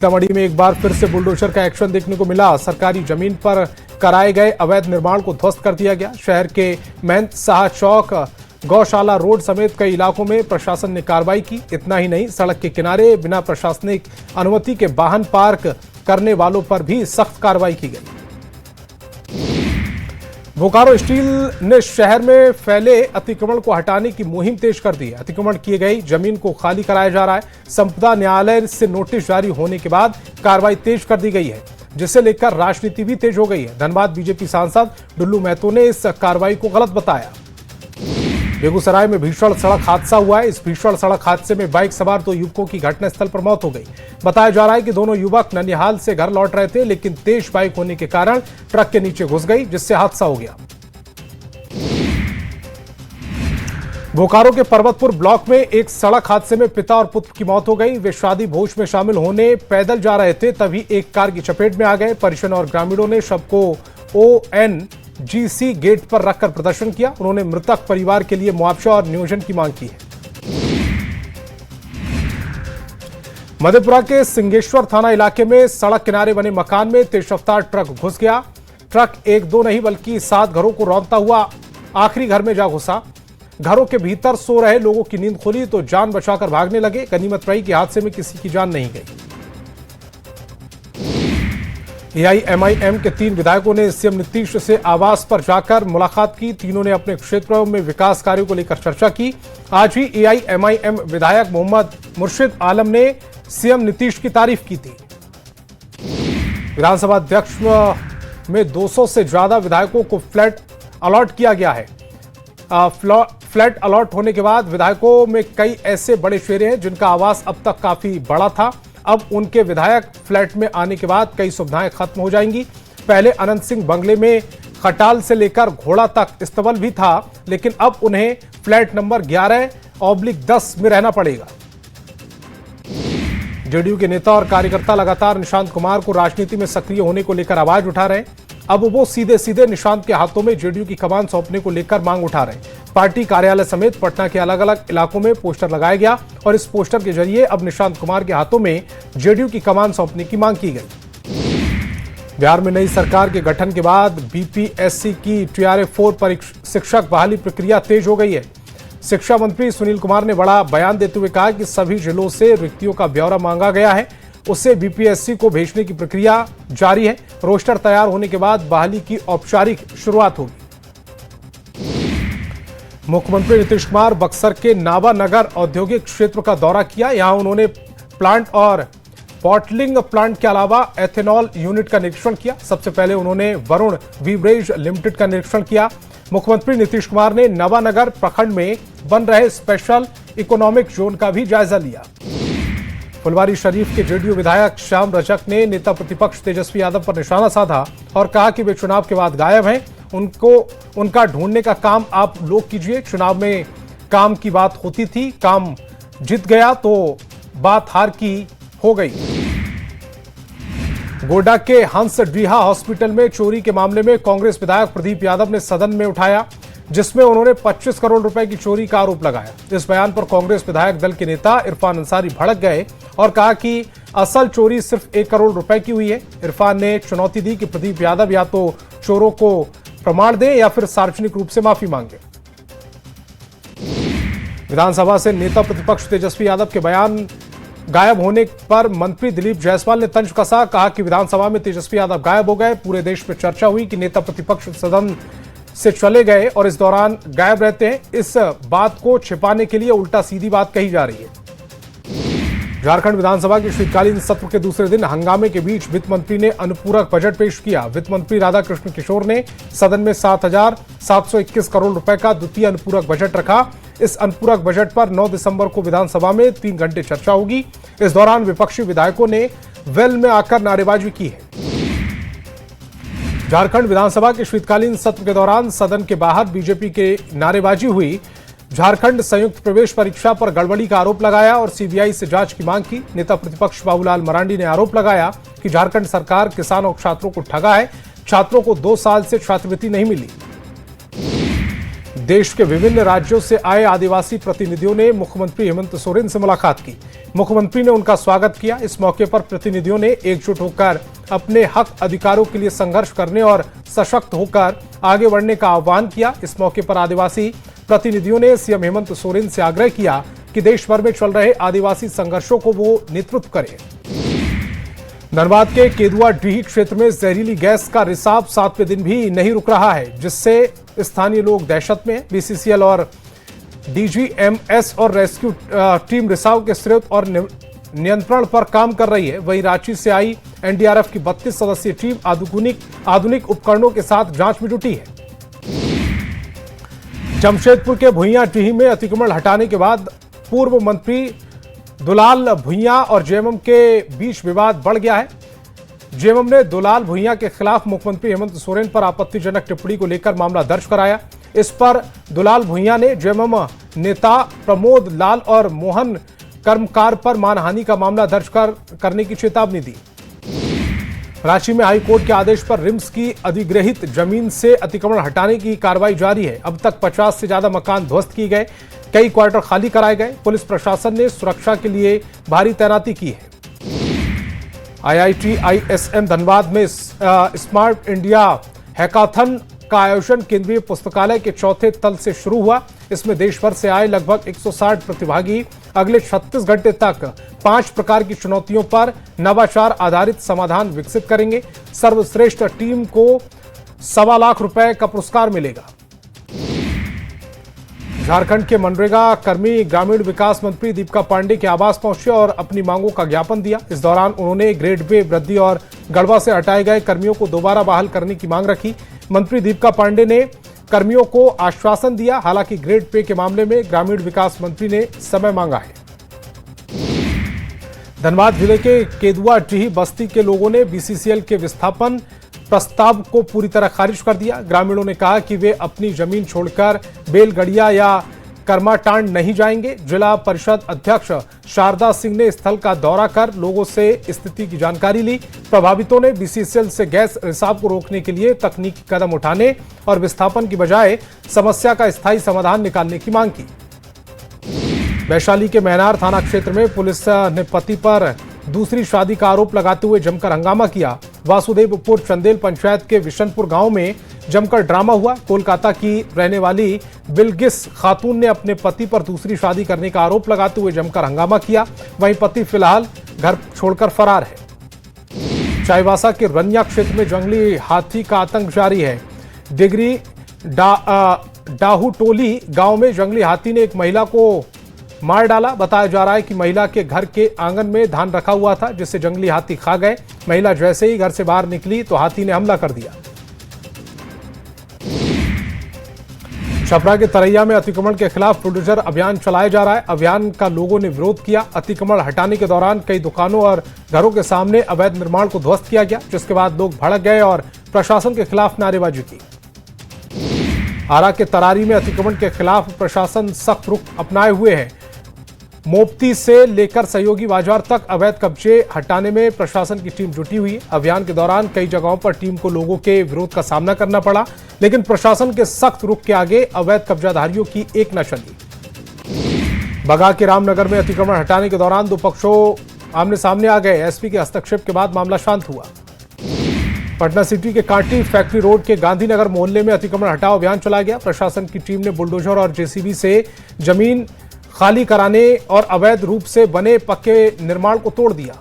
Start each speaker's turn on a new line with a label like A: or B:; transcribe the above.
A: सीतामढ़ी में एक बार फिर से बुलडोजर का एक्शन देखने को मिला। सरकारी जमीन पर कराए गए अवैध निर्माण को ध्वस्त कर दिया गया। शहर के महंत शाह चौक, गौशाला रोड समेत कई इलाकों में प्रशासन ने कार्रवाई की। इतना ही नहीं, सड़क के किनारे बिना प्रशासनिक अनुमति के वाहन पार्क करने वालों पर भी सख्त कार्रवाई की गई। बोकारो स्टील ने शहर में फैले अतिक्रमण को हटाने की मुहिम तेज कर दी है। अतिक्रमण की गई जमीन को खाली कराया जा रहा है। संपदा न्यायालय से नोटिस जारी होने के बाद कार्रवाई तेज कर दी गई है, जिसे लेकर राजनीति भी तेज हो गई है। धनबाद बीजेपी सांसद डुल्लू महतो ने इस कार्रवाई को गलत बताया। बेगूसराय में भीषण सड़क हादसा हुआ है। इस भीषण सड़क हादसे में बाइक सवार 2 युवकों की घटनास्थल पर मौत हो गई। बताया जा रहा है कि दोनों युवक ननिहाल से घर लौट रहे थे, लेकिन तेज बाइक होने के कारण ट्रक के नीचे घुस गई, जिससे हादसा हो गया। बोकारो के पर्वतपुर ब्लॉक में एक सड़क हादसे में पिता और पुत्र की मौत हो गई। वे शादी भोज में शामिल होने पैदल जा रहे थे, तभी एक कार की चपेट में आ गए। परिजन और ग्रामीणों ने शव को ONGC गेट पर रखकर प्रदर्शन किया। उन्होंने मृतक परिवार के लिए मुआवजा और नियोजन की मांग की है। मधेपुरा के सिंगेश्वर थाना इलाके में सड़क किनारे बने मकान में तेज रफ्तार ट्रक घुस गया। ट्रक 1-2 नहीं बल्कि 7 घरों को रौंदता हुआ आखिरी घर में जा घुसा। घरों के भीतर सो रहे लोगों की नींद खुली तो जान बचाकर भागने लगे। गनीमत रही कि हादसे में किसी की जान नहीं गई। AIMIM के 3 विधायकों ने सीएम नीतीश से आवास पर जाकर मुलाकात की। तीनों ने अपने क्षेत्रों में विकास कार्यों को लेकर चर्चा की। आज ही AIMIM विधायक मोहम्मद मुर्शिद आलम ने सीएम नीतीश की तारीफ की थी। विधानसभा अध्यक्ष में 200 से ज्यादा विधायकों को फ्लैट अलॉट किया गया है। फ्लैट अलॉट होने के बाद विधायकों में कई ऐसे बड़े शेरे हैं जिनका आवास अब तक काफी बड़ा था। अब उनके विधायक फ्लैट में आने के बाद कई सुविधाएं खत्म हो जाएंगी। पहले अनंत सिंह बंगले में खटाल से लेकर घोड़ा तक इस्तेबल भी था, लेकिन अब उन्हें फ्लैट नंबर 11/10 में रहना पड़ेगा। जेडीयू के नेता और कार्यकर्ता लगातार निशांत कुमार को राजनीति में सक्रिय होने को लेकर आवाज उठा रहे हैं। अब वो सीधे सीधे निशांत के हाथों में जेडीयू की कमान सौंपने को लेकर मांग उठा रहे हैं। पार्टी कार्यालय समेत पटना के अलग अलग इलाकों में पोस्टर लगाया गया और इस पोस्टर के जरिए अब निशांत कुमार के हाथों में जेडीयू की कमान सौंपने की मांग की गई। बिहार में नई सरकार के गठन के बाद BPSC की TRA-4 शिक्षक बहाली प्रक्रिया तेज हो गई है। शिक्षा मंत्री सुनील कुमार ने बड़ा बयान देते हुए कहा कि सभी जिलों से रिक्तियों का ब्यौरा मांगा गया है। उससे BPSC को भेजने की प्रक्रिया जारी है। रोस्टर तैयार होने के बाद बहाली की औपचारिक शुरुआत होगी। मुख्यमंत्री नीतीश कुमार बक्सर के नावा नगर औद्योगिक क्षेत्र का दौरा किया। यहां उन्होंने प्लांट और बॉटलिंग प्लांट के अलावा एथेनॉल यूनिट का निरीक्षण किया। सबसे पहले उन्होंने वरुण वीब्रेज लिमिटेड का निरीक्षण किया। मुख्यमंत्री नीतीश कुमार ने नवानगर प्रखंड में बन रहे स्पेशल इकोनॉमिक जोन का भी जायजा लिया। फुलवारी शरीफ के जेडीयू विधायक श्याम रजक ने नेता प्रतिपक्ष तेजस्वी यादव पर निशाना साधा और कहा कि वे चुनाव के बाद गायब हैं। उनका ढूंढने का काम आप लोग कीजिए। चुनाव में काम की बात होती थी, काम जीत गया तो बात हार की हो गई। गोड्डा के हंसडीहा हॉस्पिटल में चोरी के मामले में कांग्रेस विधायक प्रदीप यादव ने सदन में उठाया, जिसमें उन्होंने 25 करोड़ रुपए की चोरी का आरोप लगाया। इस बयान पर कांग्रेस विधायक दल के नेता इरफान अंसारी भड़क गए और कहा कि असल चोरी सिर्फ 1 करोड़ रुपए की हुई है। इरफान ने चुनौती दी कि प्रदीप यादव या तो चोरों को प्रमाण दें या फिर सार्वजनिक रूप से माफी मांगे। विधानसभा से नेता प्रतिपक्ष तेजस्वी यादव के बयान गायब होने पर मंत्री दिलीप जायसवाल ने तंज कसा। कहा कि विधानसभा में तेजस्वी यादव गायब हो गए। पूरे देश में चर्चा हुई कि नेता प्रतिपक्ष सदन से चले गए और इस दौरान गायब रहते हैं। इस बात को छिपाने के लिए उल्टा सीधी बात कही जा रही है। झारखंड विधानसभा के शीतकालीन सत्र के दूसरे दिन हंगामे के बीच वित्त मंत्री ने अनुपूरक बजट पेश किया। वित्त मंत्री राधाकृष्ण किशोर ने सदन में 7,721 करोड़ रुपए का द्वितीय अनुपूरक बजट रखा। इस अनुपूरक बजट पर 9 दिसंबर को विधानसभा में 3 घंटे चर्चा होगी। इस दौरान विपक्षी विधायकों ने वेल में आकर नारेबाजी की है। झारखंड विधानसभा के शीतकालीन सत्र के दौरान सदन के बाहर बीजेपी के नारेबाजी हुई। झारखंड संयुक्त प्रवेश परीक्षा पर गड़बड़ी का आरोप लगाया और सीबीआई से जांच की मांग की। नेता प्रतिपक्ष बाबूलाल मरांडी ने आरोप लगाया कि झारखंड सरकार किसानों और छात्रों को ठगा है। छात्रों को 2 साल से छात्रवृत्ति नहीं मिली। देश के विभिन्न राज्यों से आए आदिवासी प्रतिनिधियों ने मुख्यमंत्री हेमंत सोरेन से मुलाकात की। मुख्यमंत्री ने उनका स्वागत किया। इस मौके पर प्रतिनिधियों ने एकजुट होकर अपने हक अधिकारों के लिए संघर्ष करने और सशक्त होकर आगे बढ़ने का आह्वान किया। इस मौके पर आदिवासी प्रतिनिधियों ने सीएम हेमंत सोरेन से आग्रह किया कि देश भर में चल रहे आदिवासी संघर्षों को वो नेतृत्व करें। धनबाद के केदुआ डीह क्षेत्र में जहरीली गैस का रिसाव 7वें दिन भी नहीं रुक रहा है, जिससे स्थानीय लोग दहशत में। बीसीसीएल और डीजीएमएस और रेस्क्यू टीम रिसाव के स्रोत और नियंत्रण पर काम कर रही है। वहीं रांची से आई एनडीआरएफ की 32 सदस्यीय टीम आधुनिक उपकरणों के साथ जांच में जुटी है। जमशेदपुर के भुइयां डीह में अतिक्रमण हटाने के बाद पूर्व मंत्री दुलाल भुइयां और जेएमएम के बीच विवाद बढ़ गया है। जेएमएम ने दुलाल भुइयां के खिलाफ मुख्यमंत्री हेमंत सोरेन पर आपत्तिजनक टिप्पणी को लेकर मामला दर्ज कराया। इस पर दुलाल भुइयां ने जेएमएम नेता प्रमोद लाल और मोहन कर्मकार पर मानहानि का मामला दर्ज करने की चेतावनी दी। रांची में हाईकोर्ट के आदेश पर रिम्स की अधिग्रहित जमीन से अतिक्रमण हटाने की कार्रवाई जारी है। अब तक 50 से ज्यादा मकान ध्वस्त किए गए, कई क्वार्टर खाली कराए गए। पुलिस प्रशासन ने सुरक्षा के लिए भारी तैनाती की है। IIT-ISM धनबाद में स्मार्ट इंडिया हैकाथन का आयोजन केंद्रीय पुस्तकालय के चौथे तल से शुरू हुआ। इसमें देश भर से आए लगभग 160 प्रतिभागी अगले 36 घंटे तक 5 प्रकार की चुनौतियों पर नवाचार आधारित समाधान विकसित करेंगे। सर्वश्रेष्ठ टीम को ₹1.25 लाख का पुरस्कार मिलेगा। झारखंड के मनरेगा कर्मी ग्रामीण विकास मंत्री दीपिका पांडे के आवास पहुंचे और अपनी मांगों का ज्ञापन दिया। इस दौरान उन्होंने ग्रेड पे वृद्धि और गढ़वा से हटाए गए कर्मियों को दोबारा बहाल करने की मांग रखी। मंत्री दीपिका पांडे ने कर्मियों को आश्वासन दिया। हालांकि ग्रेड पे के मामले में ग्रामीण विकास मंत्री ने समय मांगा है। धनबाद जिले के केदुआ डीह बस्ती के लोगों ने बीसीसीएल के विस्थापन प्रस्ताव को पूरी तरह खारिज कर दिया। ग्रामीणों ने कहा कि वे अपनी जमीन छोड़कर बेलगड़िया या कर्माटांड नहीं जाएंगे। जिला परिषद अध्यक्ष शारदा सिंह ने स्थल का दौरा कर लोगों से स्थिति की जानकारी ली। प्रभावितों ने बीसीसीएल से गैस रिसाव को रोकने के लिए तकनीकी कदम उठाने और विस्थापन की बजाय समस्या का स्थायी समाधान निकालने की मांग की। वैशाली के महनार थाना क्षेत्र में पुलिस ने पति पर दूसरी शादी का आरोप लगाते हुए जमकर हंगामा किया। वासुदेवपुर चंदेल पंचायत के विशनपुर गांव में जमकर ड्रामा हुआ। कोलकाता की रहने वाली बिलगिस खातून ने अपने पति पर दूसरी शादी करने का आरोप लगाते हुए जमकर हंगामा किया। वहीं पति फिलहाल घर छोड़कर फरार है। चाईबासा के रनिया क्षेत्र में जंगली हाथी का आतंक जारी है। डिगरी डाहूटोली गांव में जंगली हाथी ने एक महिला को मार डाला। बताया जा रहा है कि महिला के घर के आंगन में धान रखा हुआ था, जिसे जंगली हाथी खा गए। महिला जैसे ही घर से बाहर निकली तो हाथी ने हमला कर दिया। छपरा के तरैया में अतिक्रमण के खिलाफ बुलडोजर अभियान चलाया जा रहा है। अभियान का लोगों ने विरोध किया। अतिक्रमण हटाने के दौरान कई दुकानों और घरों के सामने अवैध निर्माण को ध्वस्त किया गया, जिसके बाद लोग भड़क गए और प्रशासन के खिलाफ नारेबाजी की। आरा के तरारी में अतिक्रमण के खिलाफ प्रशासन सख्त रुख अपनाए हुए है। मोपती से लेकर सहयोगी बाजार तक अवैध कब्जे हटाने में प्रशासन की टीम जुटी हुई है। अभियान के दौरान कई जगहों पर टीम को लोगों के विरोध का सामना करना पड़ा, लेकिन प्रशासन के सख्त रुख के आगे अवैध कब्जाधारियों की एक न चली। बगा के रामनगर में अतिक्रमण हटाने के दौरान दो पक्षों आमने सामने आ गए। एसपी के हस्तक्षेप के बाद मामला शांत हुआ। पटना सिटी के कांटी फैक्ट्री रोड के गांधीनगर मोहल्ले में अतिक्रमण हटाओ अभियान चलाया गया। प्रशासन की टीम ने बुलडोजर और जेसीबी से जमीन खाली कराने और अवैध रूप से बने पक्के निर्माण को तोड़ दिया।